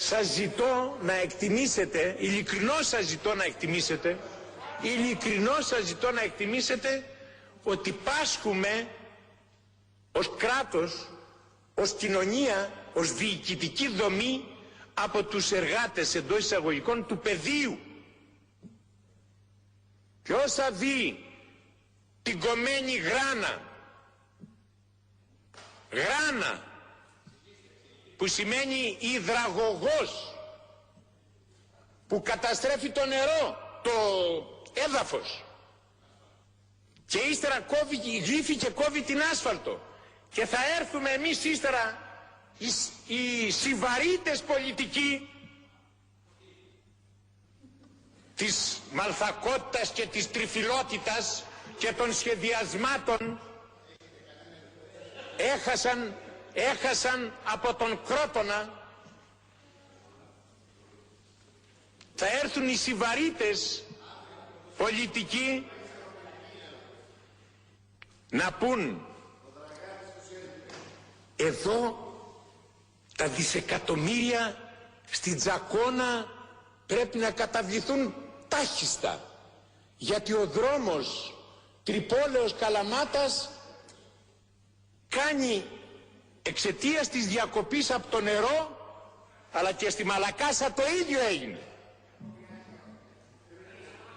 σας ζητώ να εκτιμήσετε, ειλικρινώς σας ζητώ να εκτιμήσετε ότι πάσχουμε ως κράτος, ως κοινωνία, ως διοικητική δομή από τους εργάτες εντός εισαγωγικών του πεδίου. Ποιος θα δει την κομμένη γράνα που σημαίνει υδραγωγός, που καταστρέφει το νερό, το έδαφος, και ύστερα γλύφει και κόβει την άσφαλτο, και θα έρθουμε εμείς ύστερα οι συβαρίτες πολιτικοί της μαλθακότητας και της τριφυλότητας και των σχεδιασμάτων, έχασαν από τον Κρότονα. Θα έρθουν οι συβαρίτες πολιτικοί να πούν: εδώ τα δισεκατομμύρια στην Τζακώνα πρέπει να καταβληθούν τάχιστα, γιατί ο δρόμος Τρυπόλεως Καλαμάτας κάνει εξαιτίας της διακοπής από το νερό, αλλά και στη Μαλακάσα το ίδιο έγινε.